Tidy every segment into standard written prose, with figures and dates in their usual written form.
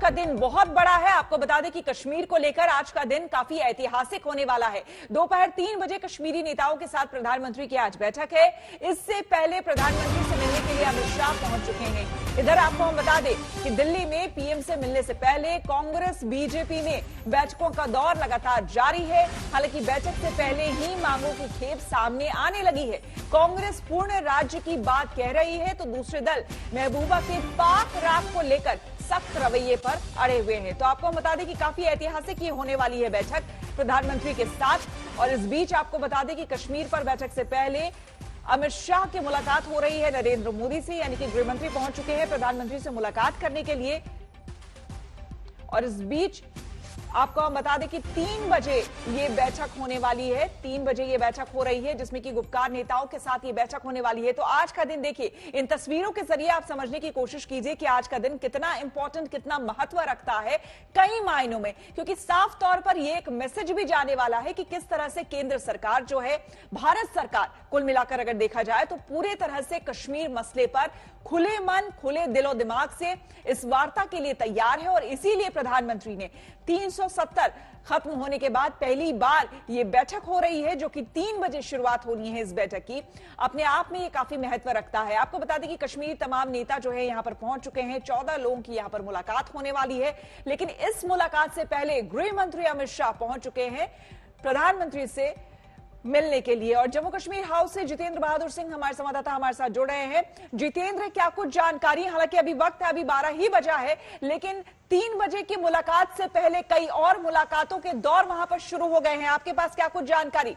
का दिन बहुत बड़ा है। आपको बता दें कि कश्मीर को लेकर आज का दिन काफी ऐतिहासिक होने वाला है। दोपहर 3 बजे कश्मीरी नेताओं के साथ प्रधानमंत्री की आज बैठक है। इससे पहले प्रधानमंत्री से मिलने के लिए अमित शाह पहुंच चुके हैं। इधर आपको हम बता दें कि दिल्ली में पीएम से मिलने से पहले कांग्रेस बीजेपी में बैठकों का दौर लगातार जारी है। हालांकि बैठक से पहले ही मांगों की खेप सामने आने लगी है। कांग्रेस पूर्ण राज्य की बात कह रही है तो दूसरे दल महबूबा के पाक राग को लेकर सख्त रवैये पर अड़े हुए हैं। तो आपको हम बता दें कि काफी ऐतिहासिक ये होने वाली है बैठक प्रधानमंत्री के साथ। और इस बीच आपको बता दें कि कश्मीर पर बैठक से पहले अमित शाह की मुलाकात हो रही है नरेंद्र मोदी से, यानी कि गृहमंत्री पहुंच चुके हैं प्रधानमंत्री से मुलाकात करने के लिए। और इस बीच आपको हम बता दें कि 3 बजे ये बैठक होने वाली है। 3 बजे ये बैठक हो रही है जिसमें कि गुपकार नेताओं के साथ ये बैठक होने वाली है। तो आज का दिन देखिए, इन तस्वीरों के जरिए आप समझने की कोशिश कीजिए कि आज का दिन कितना इंपॉर्टेंट, कितना महत्व रखता है कई मायनों में, क्योंकि साफ तौर पर यह एक मैसेज भी जाने वाला है कि किस तरह से केंद्र सरकार जो है, भारत सरकार कुल मिलाकर अगर देखा जाए तो पूरे तरह से कश्मीर मसले पर खुले मन, खुले दिलो दिमाग से इस वार्ता के लिए तैयार है। और इसीलिए प्रधानमंत्री ने 370 खत्म होने के बाद पहली बार यह बैठक हो रही है, जो कि 3 बजे शुरुआत होनी है इस बैठक की। अपने आप में यह काफी महत्व रखता है। आपको बता दें कि कश्मीरी तमाम नेता जो है यहां पर पहुंच चुके हैं। 14 लोगों की यहां पर मुलाकात होने वाली है। लेकिन इस मुलाकात से पहले गृह मंत्री अमित शाह पहुंच चुके हैं प्रधानमंत्री से मिलने के लिए। और जम्मू कश्मीर हाउस से जितेंद्र बहादुर सिंह हमारे संवाददाता हमारे साथ जुड़ रहे हैं। जितेंद्र, क्या कुछ जानकारी? हालांकि अभी वक्त है, अभी 12 ही बजा है, लेकिन 3 बजे की मुलाकात से पहले कई और मुलाकातों के दौर वहां पर शुरू हो गए हैं। आपके पास क्या कुछ जानकारी?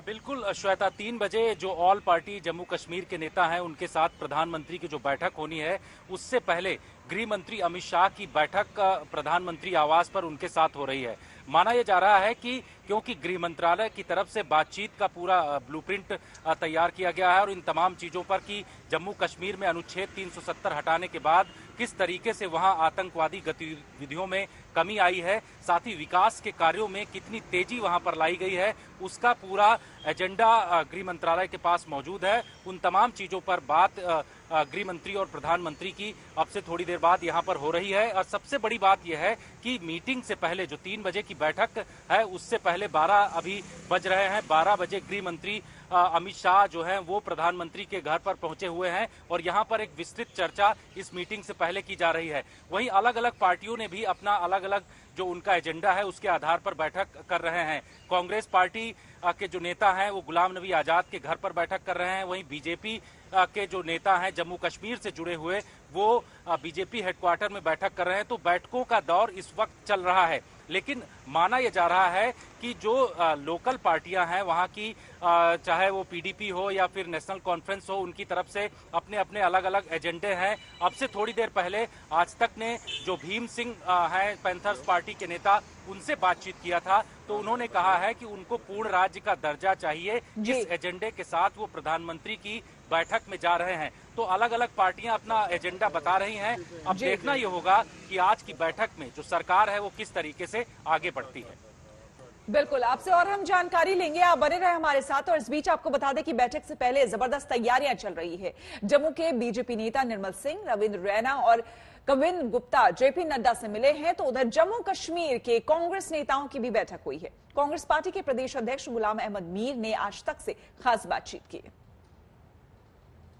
बिल्कुल श्वेता, 3 बजे जो ऑल पार्टी जम्मू कश्मीर के नेता हैं उनके साथ प्रधानमंत्री की जो बैठक होनी है, उससे पहले गृह मंत्री अमित शाह की बैठक प्रधानमंत्री आवास पर उनके साथ हो रही है। माना यह जा रहा है कि क्योंकि गृह मंत्रालय की तरफ से बातचीत का पूरा ब्लूप्रिंट तैयार किया गया है और इन तमाम चीजों पर कि जम्मू कश्मीर में अनुच्छेद 370 हटाने के बाद किस तरीके से वहां आतंकवादी गतिविधियों में कमी आई है, साथ ही विकास के कार्यों में कितनी तेजी वहां पर लाई गई है, उसका पूरा एजेंडा गृह मंत्रालय के पास मौजूद है। उन तमाम चीजों पर बात गृह मंत्री और प्रधानमंत्री की अब से थोड़ी देर बाद यहां पर हो रही है। और सबसे बड़ी बात यह है कि मीटिंग से पहले जो 3 बजे की बैठक है, उससे पहले 12 अभी बज रहे हैं, 12 बजे गृह मंत्री अमित शाह जो हैं वो प्रधानमंत्री के घर पर पहुंचे हुए हैं और यहां पर एक विस्तृत चर्चा इस मीटिंग से पहले की जा रही है। वहीं अलग अलग पार्टियों ने भी अपना अलग अलग जो उनका एजेंडा है उसके आधार पर बैठक कर रहे हैं। कांग्रेस पार्टी के जो नेता हैं वो गुलाम नबी आजाद के घर पर बैठक कर रहे हैं। वहीं बीजेपी के जो नेता हैं जम्मू कश्मीर से जुड़े हुए, वो बीजेपी हेडक्वार्टर में बैठक कर रहे हैं। तो बैठकों का दौर इस वक्त चल रहा है, लेकिन माना यह जा रहा है कि जो लोकल पार्टियां हैं वहां की, चाहे वो पीडीपी हो या फिर नेशनल कॉन्फ्रेंस हो, उनकी तरफ से अपने अपने अलग अलग एजेंडे हैं। अब से थोड़ी देर पहले आज तक ने जो भीम सिंह हैं पैंथर्स पार्टी के नेता, उनसे बातचीत किया था तो उन्होंने कहा है कि उनको पूर्ण राज्य का दर्जा चाहिए। जिस एजेंडे के साथ वो प्रधानमंत्री की बैठक में जा रहे हैं, तो अलग अलग पार्टियां अपना एजेंडा बता रही हैं। अब देखना ये होगा कि आज की बैठक में जो सरकार है वो किस तरीके से आगे बढ़ती है। बिल्कुल, आपसे और हम जानकारी लेंगे, आप बने रहे हमारे साथ। और इस बीच आपको बता दें कि बैठक से पहले जबरदस्त तैयारियां चल रही है। जम्मू के बीजेपी नेता निर्मल सिंह, रविंद्र रैना और कविन गुप्ता जेपी नड्डा से मिले हैं। तो उधर जम्मू कश्मीर के कांग्रेस नेताओं की भी बैठक हुई है। कांग्रेस पार्टी के प्रदेश अध्यक्ष गुलाम अहमद मीर ने आज तक से खास बातचीत की।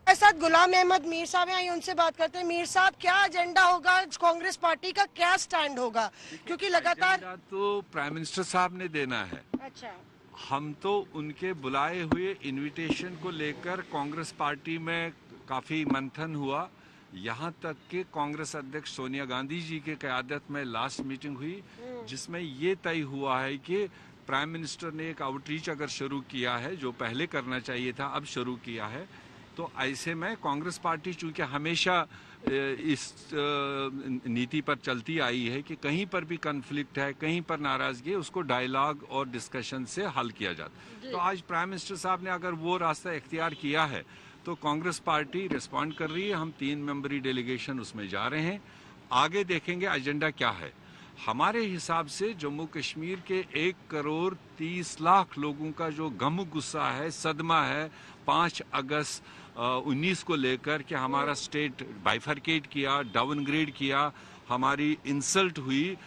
साथ गुलाम अहमद मीर साहब हैं, उनसे बात करते हैं। मीर साहब, क्या एजेंडा होगा कांग्रेस पार्टी का, क्या स्टैंड होगा? क्योंकि लगातार तो प्राइम मिनिस्टर साहब ने देना है। अच्छा, हम तो उनके बुलाए हुए इनविटेशन को लेकर कांग्रेस पार्टी में काफी मंथन हुआ। यहाँ तक कि कांग्रेस अध्यक्ष सोनिया गांधी जी के क़यादत में लास्ट मीटिंग हुई, जिसमें ये तय हुआ है कि प्राइम मिनिस्टर ने एक आउटरीच अगर शुरू किया है, जो पहले करना चाहिए था अब शुरू किया है, तो ऐसे में कांग्रेस पार्टी चूंकि हमेशा इस नीति पर चलती आई है कि कहीं पर भी कन्फ्लिक्ट है, कहीं पर नाराजगी है, उसको डायलॉग और डिस्कशन से हल किया जाता। तो आज प्राइम मिनिस्टर साहब ने अगर वो रास्ता इख्तियार किया है तो कांग्रेस पार्टी रिस्पॉन्ड कर रही है। हम 3 मेंबरी डेलीगेशन उसमें जा रहे हैं। आगे देखेंगे एजेंडा क्या है। हमारे हिसाब से जम्मू कश्मीर के 1,30,00,000 लोगों का जो गम गुस्सा है, सदमा है 5 अगस्त 19 को लेकर कि हमारा स्टेट बाइफरकेट किया, डाउनग्रेड किया, हमारी इंसल्ट हुई,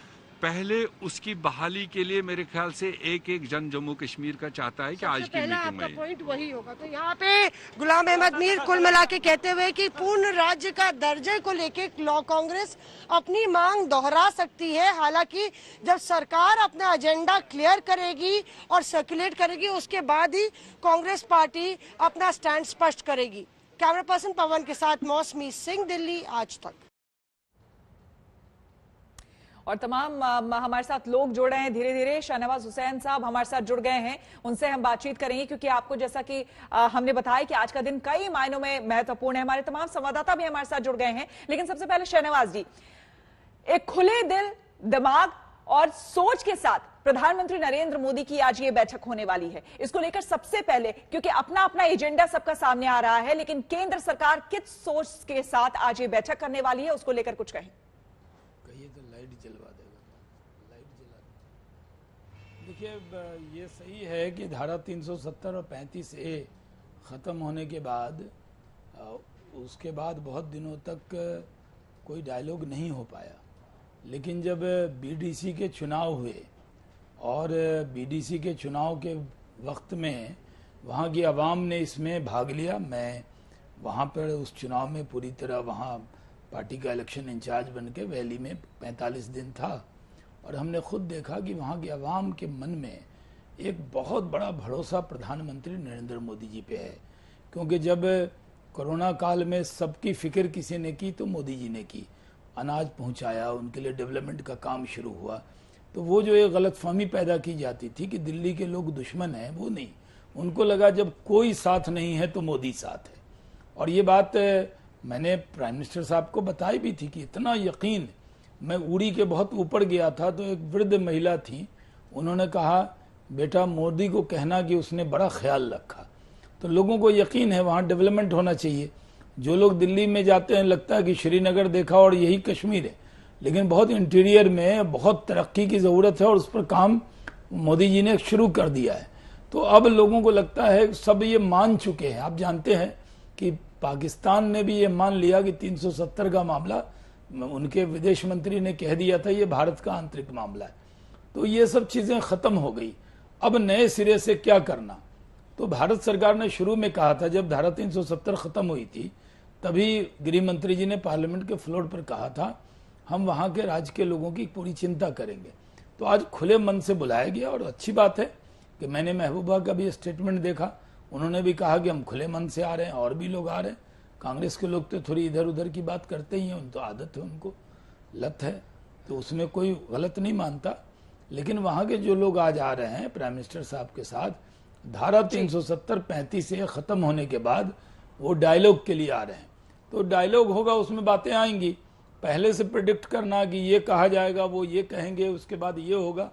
पहले उसकी बहाली के लिए मेरे ख्याल से एक जन जम्मू कश्मीर का चाहता है कि आज की मीटिंग आपका में पॉइंट वही होगा। तो यहाँ पे गुलाम अहमद मीर कुल मिला के कहते हुए कि पूर्ण राज्य का दर्जे को लेके कांग्रेस अपनी मांग दोहरा सकती है, हालांकि जब सरकार अपना एजेंडा क्लियर करेगी और सर्कुलेट करेगी उसके बाद ही कांग्रेस पार्टी अपना स्टैंड स्पष्ट करेगी। कैमरा पर्सन पवन के साथ मौसमी सिंह, दिल्ली आज तक। और तमाम हमारे साथ लोग जुड़ रहे हैं धीरे धीरे। शाहनवाज हुसैन साहब हमारे साथ जुड़ गए हैं, उनसे हम बातचीत करेंगे क्योंकि आपको जैसा कि हमने बताया कि आज का दिन कई मायनों में महत्वपूर्ण है। हमारे तमाम संवाददाता भी हमारे साथ जुड़ गए हैं, लेकिन सबसे पहले शाहनवाज जी, एक खुले दिल, दिमाग और सोच के साथ प्रधानमंत्री नरेंद्र मोदी की आज ये बैठक होने वाली है। इसको लेकर सबसे पहले, क्योंकि अपना अपना एजेंडा सबका सामने आ रहा है, लेकिन केंद्र सरकार किस सोच के साथ आज ये बैठक करने वाली है, उसको लेकर कुछ कहें। देखिए, ये सही है कि धारा 370 और 35A ख़त्म होने के बाद उसके बाद बहुत दिनों तक कोई डायलॉग नहीं हो पाया, लेकिन जब बीडीसी के चुनाव हुए और बीडीसी के चुनाव के वक्त में वहाँ की आवाम ने इसमें भाग लिया। मैं वहाँ पर उस चुनाव में पूरी तरह वहाँ पार्टी का इलेक्शन इंचार्ज बन के वैली में 45 दिन था और हमने खुद देखा कि वहाँ की आवाम के मन में एक बहुत बड़ा भरोसा प्रधानमंत्री नरेंद्र मोदी जी पे है, क्योंकि जब कोरोना काल में सबकी फिक्र किसी ने की तो मोदी जी ने की। अनाज पहुँचाया, उनके लिए डेवलपमेंट का काम शुरू हुआ। तो वो जो एक गलतफहमी पैदा की जाती थी कि दिल्ली के लोग दुश्मन हैं, वो नहीं, उनको लगा जब कोई साथ नहीं है तो मोदी साथ है। और ये बात मैंने प्राइम मिनिस्टर साहब को बताई भी थी कि इतना यकीन, मैं उड़ी के बहुत ऊपर गया था तो एक वृद्ध महिला थी, उन्होंने कहा बेटा मोदी को कहना कि उसने बड़ा ख्याल रखा। तो लोगों को यकीन है वहाँ डेवलपमेंट होना चाहिए। जो लोग दिल्ली में जाते हैं लगता है कि श्रीनगर देखा और यही कश्मीर है, लेकिन बहुत इंटीरियर में बहुत तरक्की की ज़रूरत है और उस पर काम मोदी जी ने शुरू कर दिया है। तो अब लोगों को लगता है, सब ये मान चुके हैं। आप जानते हैं कि पाकिस्तान ने भी ये मान लिया कि 370 का मामला, उनके विदेश मंत्री ने कह दिया था ये भारत का आंतरिक मामला है। तो ये सब चीज़ें ख़त्म हो गई। अब नए सिरे से क्या करना, तो भारत सरकार ने शुरू में कहा था, जब धारा 370 ख़त्म हुई थी तभी गृह मंत्री जी ने पार्लियामेंट के फ्लोर पर कहा था हम वहाँ के राज्य के लोगों की पूरी चिंता करेंगे। तो आज खुले मन से बुलाया गया और अच्छी बात है कि मैंने महबूबा का भी स्टेटमेंट देखा, उन्होंने भी कहा कि हम खुले मन से आ रहे हैं और भी लोग आ रहे हैं। कांग्रेस के लोग तो थोड़ी इधर उधर की बात करते ही हैं, उन तो आदत है, उनको लत है, तो उसमें कोई गलत नहीं मानता। लेकिन वहाँ के जो लोग आज आ रहे हैं प्राइम मिनिस्टर साहब के साथ, धारा 370-35 ख़त्म होने के बाद वो डायलॉग के लिए आ रहे हैं। तो डायलॉग होगा, उसमें बातें आएंगी। पहले से प्रेडिक्ट करना कि ये कहा जाएगा, वो ये कहेंगे, उसके बाद ये होगा,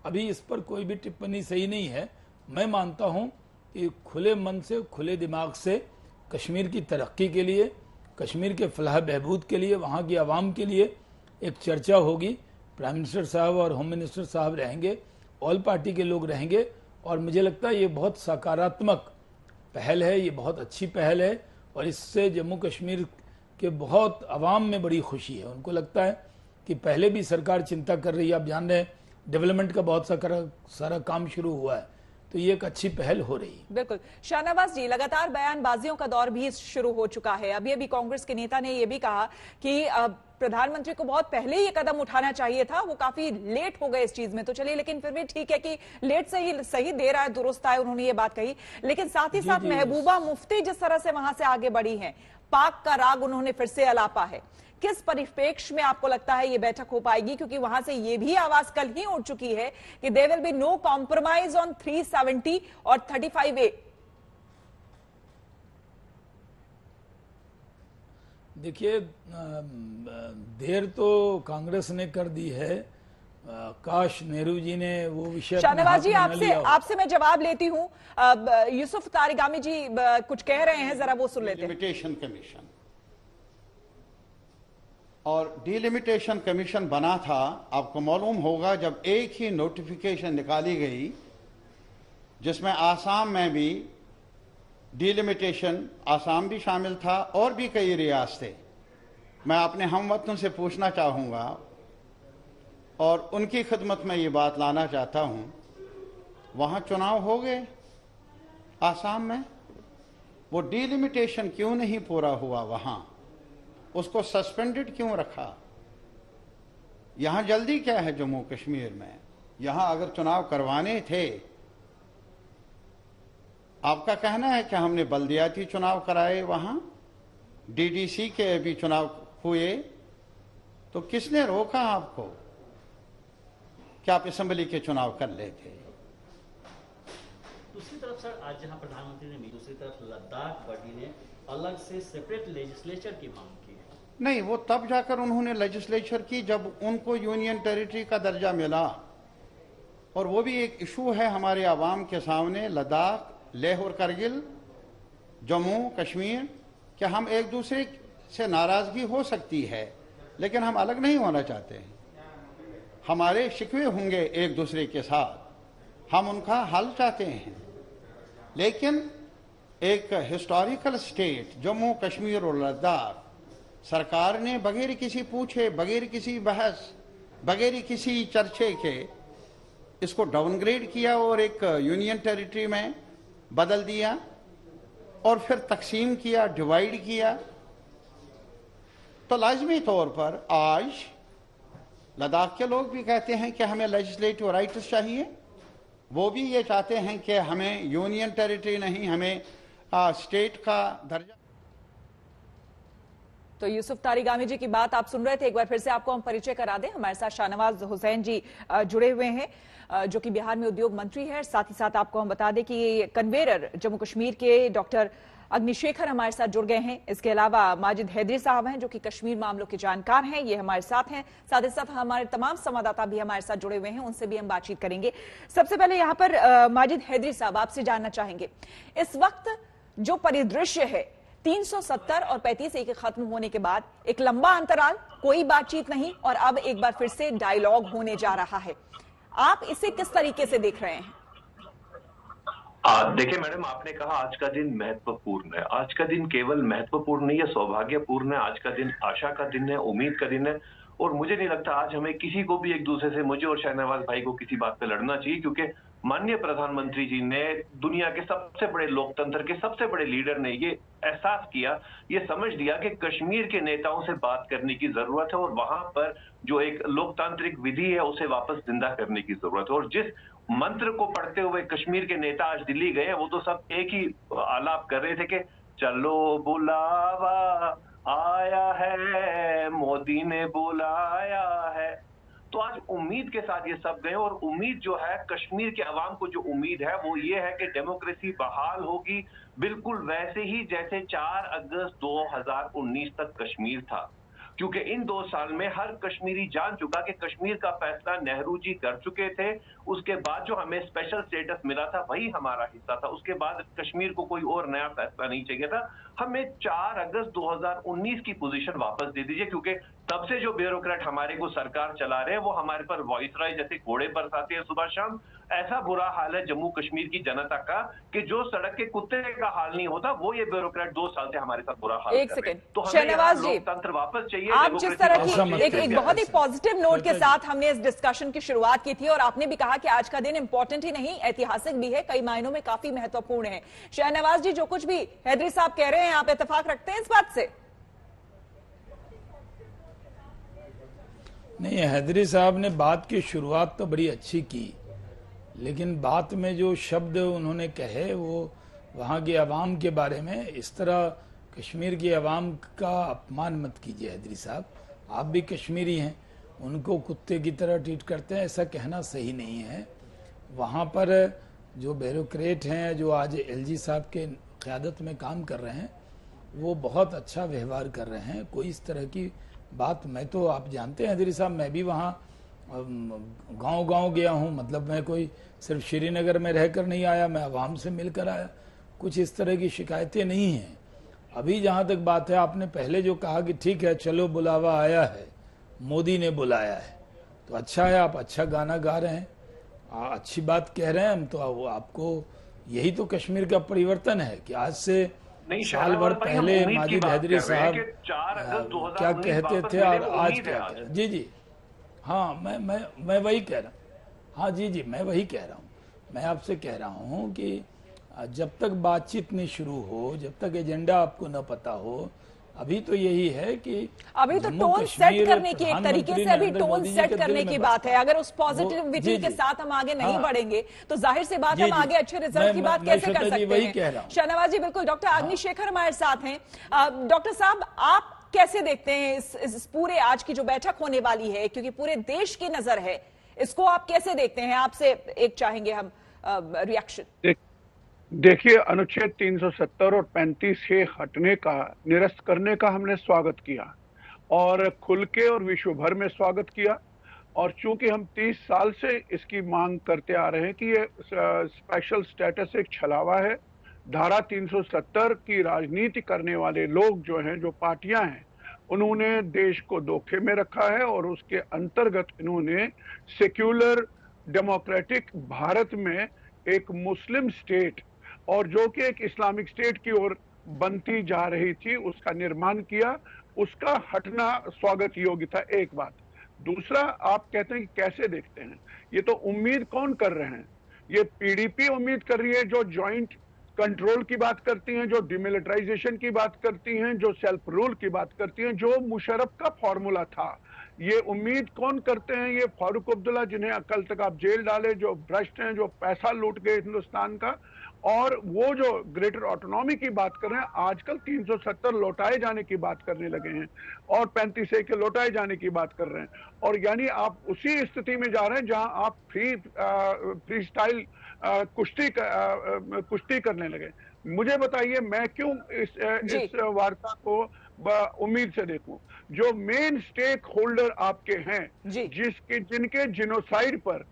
अभी इस पर कोई भी टिप्पणी सही नहीं है। मैं मानता हूँ कि खुले मन से, खुले दिमाग से कश्मीर की तरक्की के लिए, कश्मीर के फलाह बहबूद के लिए, वहाँ की आवाम के लिए एक चर्चा होगी। प्राइम मिनिस्टर साहब और होम मिनिस्टर साहब रहेंगे, ऑल पार्टी के लोग रहेंगे, और मुझे लगता है ये बहुत सकारात्मक पहल है, ये बहुत अच्छी पहल है, और इससे जम्मू कश्मीर के बहुत आवाम में बड़ी खुशी है। उनको लगता है कि पहले भी सरकार चिंता कर रही है, आप जान रहे हैं डेवलपमेंट का बहुत सारा काम शुरू हुआ है, तो ये एक अच्छी पहल हो रही है। बिल्कुल। शाहनवाज जी, लगातार बयानबाजियों का दौर भी शुरू हो चुका है। अभी अभी कांग्रेस के नेता ने यह भी कहा कि प्रधानमंत्री को बहुत पहले ये कदम उठाना चाहिए था, वो काफी लेट हो गए इस चीज में। तो चलिए, लेकिन फिर भी ठीक है कि लेट से ही सही, देर आए दुरुस्त आए, उन्होंने ये बात कही। लेकिन साथ ही साथ महबूबा मुफ्ती जिस तरह से वहां से आगे बढ़ी हैं, पाक का राग उन्होंने फिर से अलापा है, किस परिप्रेक्ष्य में आपको लगता है ये बैठक हो पाएगी? क्योंकि वहां से ये भी आवाज कल ही उठ चुकी है कि there will be no compromise on 370 और 35A। देखिए, देर तो कांग्रेस ने कर दी है, काश नेहरू जी ने वो विषय। शाहनवाज जी, आपसे मैं जवाब लेती हूं। यूसुफ तारिगामी जी कुछ कह रहे हैं, जरा वो सुन लेते हैं। डिलिमिटेशन कमीशन और डिलिमिटेशन कमीशन बना था, आपको मालूम होगा, जब एक ही नोटिफिकेशन निकाली गई जिसमें आसाम में भी डिलिमिटेशन, आसाम भी शामिल था और भी कई रियासतें। मैं अपने हमवतनों से पूछना चाहूँगा और उनकी खिदमत में ये बात लाना चाहता हूँ, वहाँ चुनाव हो गए आसाम में, वो डिलिमिटेशन क्यों नहीं पूरा हुआ, वहाँ उसको सस्पेंडेड क्यों रखा? यहाँ जल्दी क्या है जम्मू कश्मीर में? यहाँ अगर चुनाव करवाने थे, आपका कहना है कि हमने बल्दियाती चुनाव कराए, वहाँ डीडीसी के भी चुनाव हुए, तो किसने रोका आपको कि आप असेंबली के चुनाव कर लेते? दूसरी तरफ सर, आज जहां प्रधानमंत्री ने दूसरी तरफ लद्दाख बॉडी ने अलग से सेपरेट लेजिस्लेचर की मांग की है। नहीं, वो तब जाकर उन्होंने लेजिस्लेचर की जब उनको यूनियन टेरिटरी का दर्जा मिला, और वो भी एक इशू है हमारे आवाम के सामने, लद्दाख, लेह और करगिल, जम्मू कश्मीर, कि हम एक दूसरे से नाराजगी हो सकती है लेकिन हम अलग नहीं होना चाहते हैं। हमारे शिकवे होंगे एक दूसरे के साथ, हम उनका हल चाहते हैं, लेकिन एक हिस्टोरिकल स्टेट जम्मू कश्मीर और लद्दाख सरकार ने बगैर किसी पूछे, बगैर किसी बहस, बगैर किसी चर्चे के इसको डाउनग्रेड किया और एक यूनियन टेरिटरी में बदल दिया और फिर तकसीम किया, डिवाइड किया। तो लाजमी तौर पर आज लद्दाख के लोग भी कहते हैं कि हमें लेजिस्लेटिव राइट्स चाहिए, वो भी ये चाहते हैं कि हमें यूनियन टेरिटरी नहीं, हमें स्टेट का दर्जा। तो यूसुफ तारिगामी जी की बात आप सुन रहे थे। एक बार फिर से आपको हम परिचय करा दें, हमारे साथ शाहनवाज हुसैन जी जुड़े हुए हैं, जो कि बिहार में उद्योग मंत्री हैं। साथ ही साथ आपको हम बता दें कि कन्वेनर जम्मू कश्मीर के डॉक्टर अग्निशेखर हमारे साथ जुड़ गए हैं। इसके अलावा माजिद हैदरी साहब हैं, जो कि कश्मीर मामलों के जानकार हैं, ये हमारे साथ हैं। साथ ही साथ हमारे तमाम संवाददाता भी हमारे साथ जुड़े हुए हैं, उनसे भी हम बातचीत करेंगे। सबसे पहले यहाँ पर माजिद हैदरी साहब, आपसे जानना चाहेंगे, इस वक्त जो परिदृश्य है 370 और 35A के खत्म होने के बाद एक लंबा अंतराल, कोई बातचीत नहीं, और अब एक बार फिर से डायलॉग होने जा रहा है, आप इसे किस तरीके से देख रहे हैं? देखिए मैडम, आपने कहा आज का दिन महत्वपूर्ण है। आज का दिन केवल महत्वपूर्ण नहीं है, सौभाग्यपूर्ण है। आज का दिन आशा का दिन है, उम्मीद का दिन है, और मुझे नहीं लगता आज हमें किसी को भी एक दूसरे से, मुझे और शाहनवाज भाई को, किसी बात पे लड़ना चाहिए, क्योंकि माननीय प्रधानमंत्री जी ने दुनिया के सबसे बड़े लोकतंत्र के सबसे बड़े लीडर ने ये एहसास किया, ये समझ लिया कि कश्मीर के नेताओं से बात करने की जरूरत है और वहां पर जो एक लोकतांत्रिक विधि है उसे वापस जिंदा करने की जरूरत है। और जिस मंत्र को पढ़ते हुए कश्मीर के नेता आज दिल्ली गए, वो तो सब एक ही आलाप कर रहे थे कि चलो बुलावा आया है, मोदी ने बुलाया है। तो आज उम्मीद के साथ ये सब गए, और उम्मीद जो है कश्मीर के अवाम को जो उम्मीद है वो ये है कि डेमोक्रेसी बहाल होगी, बिल्कुल वैसे ही जैसे 4 अगस्त 2019 तक कश्मीर था। क्योंकि इन 2 साल में हर कश्मीरी जान चुका कि कश्मीर का फैसला नेहरू जी कर चुके थे। उसके बाद जो हमें स्पेशल स्टेटस मिला था वही हमारा हिस्सा था। उसके बाद कश्मीर को कोई और नया फैसला नहीं चाहिए था। हमें 4 अगस्त 2019 की पोजीशन वापस दे दीजिए, क्योंकि तब से जो ब्यूरोक्रेट हमारे को सरकार चला रहे हैं वो हमारे पर वॉइसरॉय जैसे घोड़े बरसाते हैं सुबह शाम। ऐसा बुरा हाल है जम्मू कश्मीर की जनता का कि जो सड़क के कुत्ते का हाल नहीं होता वो ये ब्यूरोक्रेट 2 साल से हमारे साथ बुरा हाल एक कर रहे हैं। सेकंड, तो हमें शाहनवाज जी, लोकतंत्र वापस चाहिए। आप जिस तरह की एक बहुत ही पॉजिटिव नोट के श्वेता जी। साथ हमने इस डिस्कशन की शुरुआत की थी, और आपने भी कहा कि आज का दिन इंपॉर्टेंट ही नहीं, ऐतिहासिक भी है, कई मायनों में काफी महत्वपूर्ण है। शाहनवाज जी, जो कुछ भी हैदरी साहब कह रहे हैं, आप इत्तेफाक रखते हैं इस बात से? नहीं, हैदरी साहब ने बात की शुरुआत तो बड़ी अच्छी की, लेकिन बात में जो शब्द उन्होंने कहे वो वहाँ के अवाम के बारे में, इस तरह कश्मीर के अवाम का अपमान मत कीजिए हैदरी साहब। आप भी कश्मीरी हैं, उनको कुत्ते की तरह ट्रीट करते हैं, ऐसा कहना सही नहीं है। वहाँ पर जो ब्यूरोक्रेट हैं, जो आज एलजी साहब के क़यादत में काम कर रहे हैं, वो बहुत अच्छा व्यवहार कर रहे हैं। कोई इस तरह की बात, मैं तो आप जानते हैं हैदरी साहब, मैं भी वहाँ गांव-गांव गया हूँ, मतलब मैं कोई सिर्फ श्रीनगर में रहकर नहीं आया, मैं अवाम से मिलकर आया। कुछ इस तरह की शिकायतें नहीं हैं। अभी जहाँ तक बात है, आपने पहले जो कहा कि ठीक है चलो बुलावा आया है, मोदी ने बुलाया है, तो अच्छा है, आप अच्छा गाना गा रहे हैं, अच्छी बात कह रहे हैं हम, तो आपको यही तो कश्मीर का परिवर्तन है कि आज से नहीं, साल भर शाहनवाज भाई, हम पहले उम्मीद की माजिद बात हैदरी कर रहे हैं साहब कि 4 अगस्त 2019 क्या कहते वापस थे और मिले, वो आज उम्मीद है क्या आज। कह रहे। जी जी, हाँ मैं वही कह रहा हूँ। हाँ जी जी, मैं वही कह रहा हूँ। मैं आपसे कह रहा हूँ कि जब तक बातचीत नहीं शुरू हो, जब तक एजेंडा आपको न पता हो, अभी तो यही है कि अभी तो टोन सेट करने की, एक तरीके से अभी टोन सेट करने की बात है। अगर उस पॉजिटिविटी के साथ हम आगे नहीं बढ़ेंगे तो जाहिर सी बात हम आगे अच्छे रिजल्ट की बात कैसे कर सकते हैं। शाहनवाज जी, बिल्कुल। डॉक्टर अग्निशेखर हमारे साथ हैं। डॉक्टर साहब, आप कैसे देखते हैं इस पूरे आज की जो बैठक होने वाली है, क्योंकि पूरे देश की नजर है, इसको आप कैसे देखते हैं? आपसे एक चाहेंगे हम रिएक्शन। देखिए, अनुच्छेद 370 और 35 से हटने का, निरस्त करने का हमने स्वागत किया और खुल के और विश्व भर में स्वागत किया। और चूंकि हम 30 साल से इसकी मांग करते आ रहे हैं कि ये स्पेशल स्टेटस एक छलावा है। धारा 370 की राजनीति करने वाले लोग जो हैं, जो पार्टियां हैं, उन्होंने देश को धोखे में रखा है और उसके अंतर्गत इन्होंने सेक्युलर डेमोक्रेटिक भारत में एक मुस्लिम स्टेट और जो कि एक इस्लामिक स्टेट की ओर बनती जा रही थी, उसका निर्माण किया। उसका हटना स्वागत योग्य था, एक बात। दूसरा, आप कहते हैं कि कैसे देखते हैं, ये तो उम्मीद कौन कर रहे हैं? ये पीडीपी उम्मीद कर रही है, जो ज्वाइंट कंट्रोल की बात करती हैं, जो डिमिलिटराइजेशन की बात करती हैं, जो सेल्फ रूल की बात करती हैं, जो मुशर्रफ का फॉर्मूला था। ये उम्मीद कौन करते हैं? ये फारूक अब्दुल्ला, जिन्हें कल तक आप जेल डाले, जो भ्रष्ट हैं, जो पैसा लूट गए हिंदुस्तान का, और वो जो ग्रेटर ऑटोनॉमी की बात कर रहे हैं, आजकल 370 लौटाए जाने की बात करने लगे हैं और 35A के लौटाए जाने की बात कर रहे हैं। और यानी आप उसी स्थिति में जा रहे हैं जहां आप फ्री स्टाइल कुश्ती करने लगे। मुझे बताइए, मैं क्यों इस वार्ता को उम्मीद से देखूं? जो मेन स्टेक होल्डर आपके हैं, जिनके जिनोसाइड पर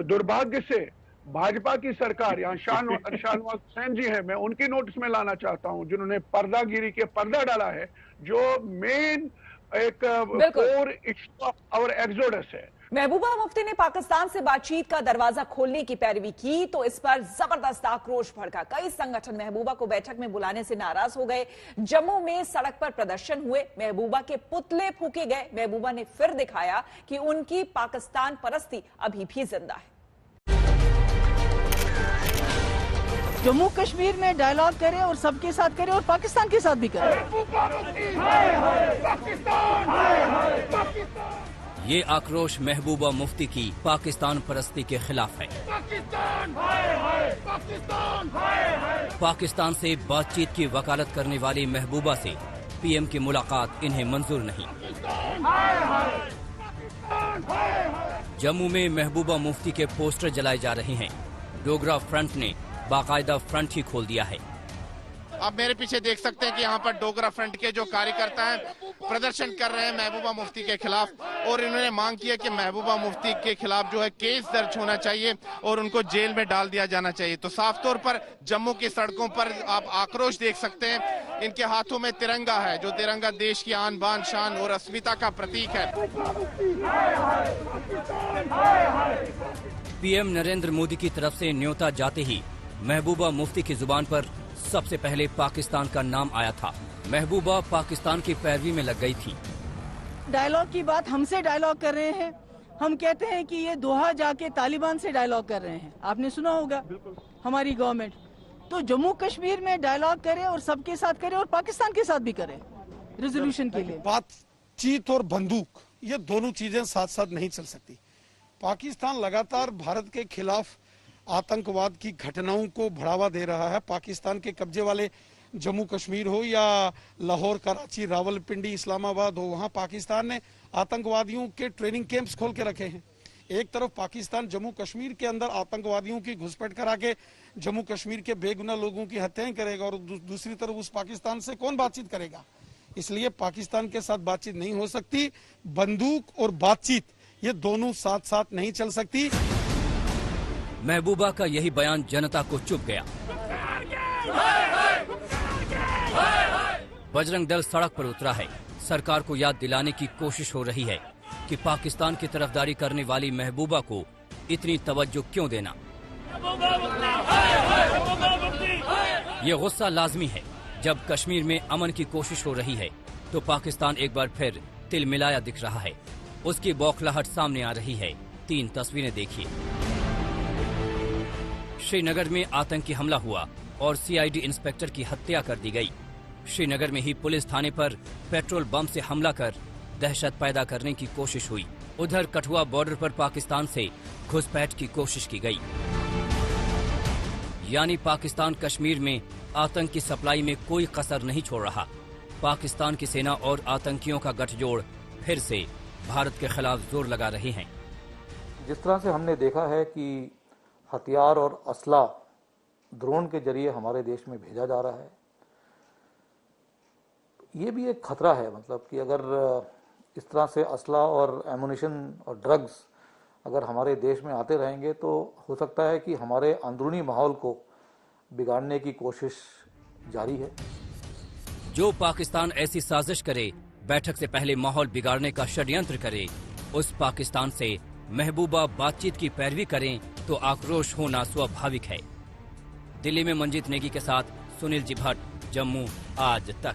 दुर्भाग्य से भाजपा की सरकार, यहाँ शाहनवाज हुसैन जी हैं, मैं उनकी नोटिस में लाना चाहता हूं, जिन्होंने पर्दागिरी के पर्दा डाला है, जो मेन एक कोर इश्यू और एक्सोडस है। महबूबा मुफ्ती ने पाकिस्तान से बातचीत का दरवाजा खोलने की पैरवी की तो इस पर जबरदस्त आक्रोश भड़का। कई संगठन महबूबा को बैठक में बुलाने से नाराज हो गए। जम्मू में सड़क पर प्रदर्शन हुए, महबूबा के पुतले फूके गए। महबूबा ने फिर दिखाया कि उनकी पाकिस्तान परस्ती अभी भी जिंदा है। जम्मू कश्मीर में डायलॉग करें और सबके साथ करें और पाकिस्तान के साथ भी करें। ये आक्रोश महबूबा मुफ्ती की पाकिस्तान परस्ती के खिलाफ है। पाकिस्तान से बातचीत की वकालत करने वाली महबूबा से पीएम की मुलाकात इन्हें मंजूर नहीं। जम्मू में महबूबा मुफ्ती के पोस्टर जलाए जा रहे हैं। डोगरा फ्रंट ने बाकायदा फ्रंट ही खोल दिया है। आप मेरे पीछे देख सकते हैं कि यहाँ पर डोगरा फ्रंट के जो कार्यकर्ता हैं प्रदर्शन कर रहे हैं महबूबा मुफ्ती के खिलाफ, और इन्होंने मांग की है कि महबूबा मुफ्ती के खिलाफ जो है केस दर्ज होना चाहिए और उनको जेल में डाल दिया जाना चाहिए। तो साफ तौर पर जम्मू की सड़कों पर आप आक्रोश देख सकते हैं। इनके हाथों में तिरंगा है, जो तिरंगा देश की आन बान शान और अस्मिता का प्रतीक है। पीएम नरेंद्र मोदी की तरफ से न्योता जाते ही महबूबा मुफ्ती की जुबान पर सबसे पहले पाकिस्तान का नाम आया था। महबूबा पाकिस्तान की पैरवी में लग गई थी। डायलॉग की बात हमसे डायलॉग कर रहे हैं। हम कहते हैं कि ये दोहा जाके तालिबान से डायलॉग कर रहे हैं। आपने सुना होगा हमारी गवर्नमेंट। तो जम्मू कश्मीर में डायलॉग करें और सबके साथ करें और पाकिस्तान के साथ भी करें रेजोल्यूशन के लिए। बातचीत और बंदूक, ये दोनों चीजें साथ साथ नहीं चल सकती। पाकिस्तान लगातार भारत के खिलाफ आतंकवाद की घटनाओं को बढ़ावा दे रहा है। पाकिस्तान के कब्जे वाले जम्मू कश्मीर हो या लाहौर, कराची, रावलपिंडी, इस्लामाबाद हो, वहां पाकिस्तान ने आतंकवादियों के ट्रेनिंग कैंप्स खोल के रखे हैं। एक तरफ पाकिस्तान जम्मू कश्मीर के अंदर आतंकवादियों की घुसपैठ करा के जम्मू कश्मीर के बेगुनाह लोगों की हत्याएं करेगा, और दूसरी तरफ उस पाकिस्तान से कौन बातचीत करेगा? इसलिए पाकिस्तान के साथ बातचीत नहीं हो सकती। बंदूक और बातचीत, ये दोनों साथ साथ नहीं चल सकती। महबूबा का यही बयान जनता को चुभ गया। बजरंग दल सड़क पर उतरा है। सरकार को याद दिलाने की कोशिश हो रही है कि पाकिस्तान की तरफदारी करने वाली महबूबा को इतनी तवज्जो क्यों देना। ये गुस्सा लाजमी है। जब कश्मीर में अमन की कोशिश हो रही है तो पाकिस्तान एक बार फिर तिलमिलाया दिख रहा है। उसकी बौखलाहट सामने आ रही है। 3 तस्वीरें देखिए। श्रीनगर में आतंकी हमला हुआ और सीआईडी इंस्पेक्टर की हत्या कर दी गई। श्रीनगर में ही पुलिस थाने पर पेट्रोल बम से हमला कर दहशत पैदा करने की कोशिश हुई। उधर कठुआ बॉर्डर पर पाकिस्तान से घुसपैठ की कोशिश की गई। यानी पाकिस्तान कश्मीर में आतंक की सप्लाई में कोई कसर नहीं छोड़ रहा। पाकिस्तान की सेना और आतंकियों का गठजोड़ फिर से भारत के खिलाफ जोर लगा रहे हैं। जिस तरह से हमने देखा है कि हथियार और असला ड्रोन के जरिए हमारे देश में भेजा जा रहा है, ये भी एक खतरा है। मतलब कि अगर इस तरह से असला और एमुनिशन और ड्रग्स अगर हमारे देश में आते रहेंगे तो हो सकता है कि हमारे अंदरूनी माहौल को बिगाड़ने की कोशिश जारी है। जो पाकिस्तान ऐसी साजिश करे, बैठक से पहले माहौल बिगाड़ने का षड्यंत्र करे, उस पाकिस्तान से महबूबा बातचीत की पैरवी करें तो आक्रोश होना स्वाभाविक है। दिल्ली में मंजीत नेगी के साथ सुनील जी भट्ट, जम्मू आज तक।